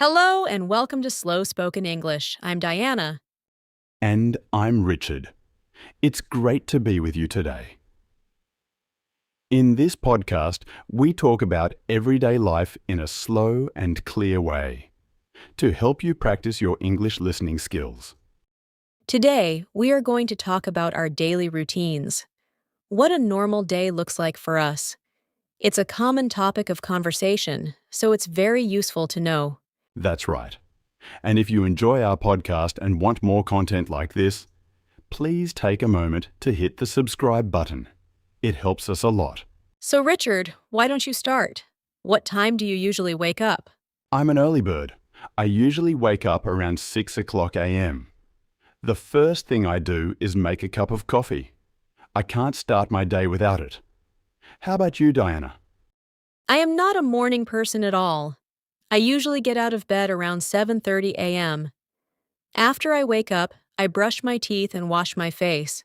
Hello and welcome to Slow Spoken English. I'm Diana. And I'm Richard. It's great to be with you today. In this podcast, we talk about everyday life in a slow and clear way to help you practice your English listening skills. Today, we are going to talk about our daily routines. What a normal day looks like for us. It's a common topic of conversation, so it's very useful to know. That's right. And if you enjoy our podcast and want more content like this, please take a moment to hit the subscribe button. It helps us a lot. So, Richard, why don't you start? What time do you usually wake up? I'm an early bird. I usually wake up around 6 o'clock a.m. The first thing I do is make a cup of coffee. I can't start my day without it. How about you, Diana? I am not a morning person at all. I usually get out of bed around 7:30 a.m. After I wake up, I brush my teeth and wash my face.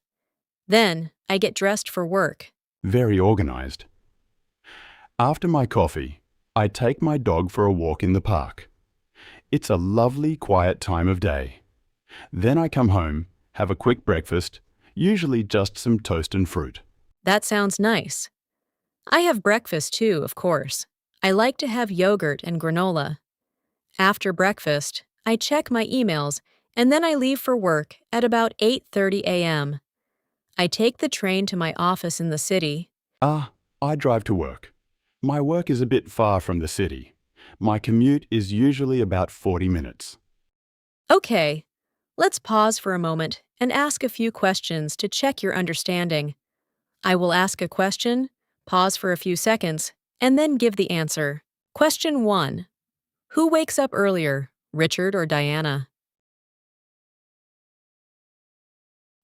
Then, I get dressed for work. Very organized. After my coffee, I take my dog for a walk in the park. It's a lovely, quiet time of day. Then I come home, have a quick breakfast, usually just some toast and fruit. That sounds nice. I have breakfast too, of course. I like to have yogurt and granola. After breakfast, I check my emails and then I leave for work at about 8:30 a.m. I take the train to my office in the city. I drive to work. My work is a bit far from the city. My commute is usually about 40 minutes. Okay, let's pause for a moment and ask a few questions to check your understanding. I will ask a question, pause for a few seconds, and then give the answer. Question 1. Who wakes up earlier, Richard or Diana?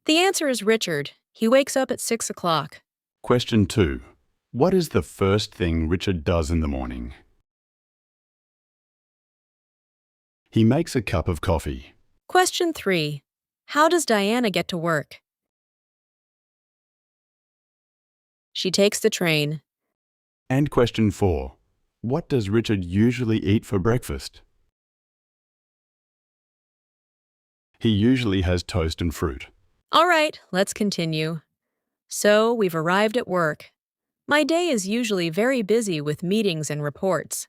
The answer is Richard. He wakes up at 6 o'clock. Question 2. What is the first thing Richard does in the morning? He makes a cup of coffee. Question 3. How does Diana get to work? She takes the train. And question 4. What does Richard usually eat for breakfast? He usually has toast and fruit. All right, let's continue. So, we've arrived at work. My day is usually very busy with meetings and reports.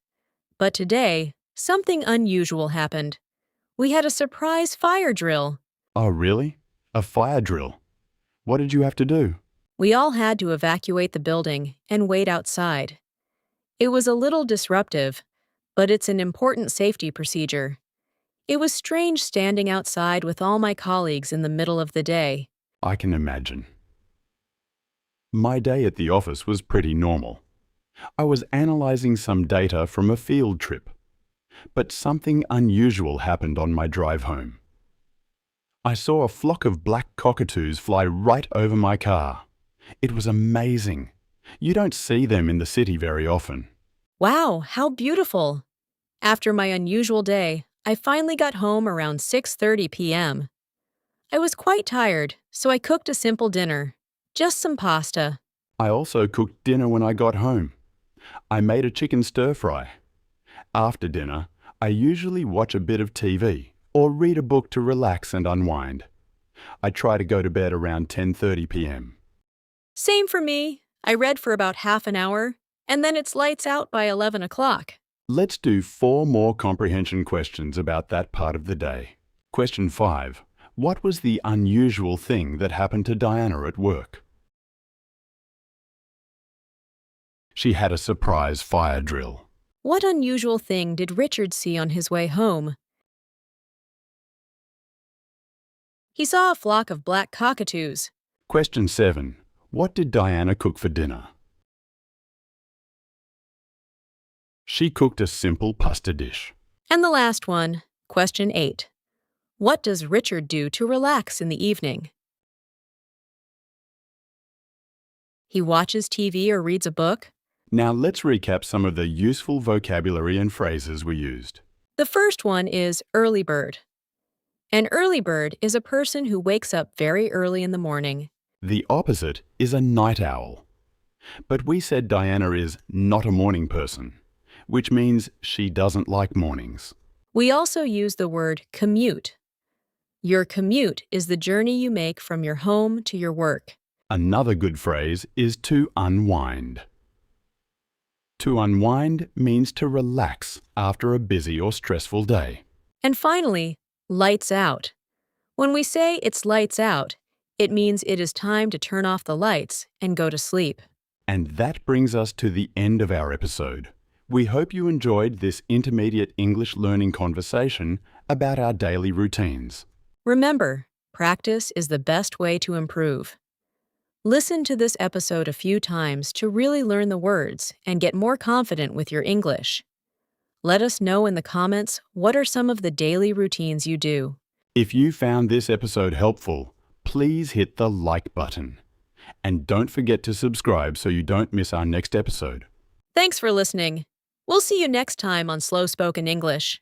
But today, something unusual happened. We had a surprise fire drill. Oh, really? A fire drill? What did you have to do? We all had to evacuate the building and wait outside. It was a little disruptive, but it's an important safety procedure. It was strange standing outside with all my colleagues in the middle of the day. I can imagine. My day at the office was pretty normal. I was analyzing some data from a field trip. But something unusual happened on my drive home. I saw a flock of black cockatoos fly right over my car. It was amazing. You don't see them in the city very often. Wow, how beautiful! After my unusual day, I finally got home around 6:30 p.m. I was quite tired, so I cooked a simple dinner. Just some pasta. I also cooked dinner when I got home. I made a chicken stir-fry. After dinner, I usually watch a bit of TV or read a book to relax and unwind. I try to go to bed around 10:30 p.m. Same for me. I read for about half an hour, and then it's lights out by 11 o'clock. Let's do 4 more comprehension questions about that part of the day. Question 5. What was the unusual thing that happened to Diana at work? She had a surprise fire drill. What unusual thing did Richard see on his way home? He saw a flock of black cockatoos. Question 7. What did Diana cook for dinner? She cooked a simple pasta dish. And the last one, question 8. What does Richard do to relax in the evening? He watches TV or reads a book. Now let's recap some of the useful vocabulary and phrases we used. The first one is early bird. An early bird is a person who wakes up very early in the morning. The opposite is a night owl. But we said Diana is not a morning person, which means she doesn't like mornings. We also use the word commute. Your commute is the journey you make from your home to your work. Another good phrase is to unwind. To unwind means to relax after a busy or stressful day. And finally, lights out. When we say it's lights out, it means it is time to turn off the lights and go to sleep. And that brings us to the end of our episode. We hope you enjoyed this intermediate English learning conversation about our daily routines. Remember, practice is the best way to improve. Listen to this episode a few times to really learn the words and get more confident with your English. Let us know in the comments what are some of the daily routines you do. If you found this episode helpful, please hit the like button. And don't forget to subscribe so you don't miss our next episode. Thanks for listening. We'll see you next time on Slow Spoken English.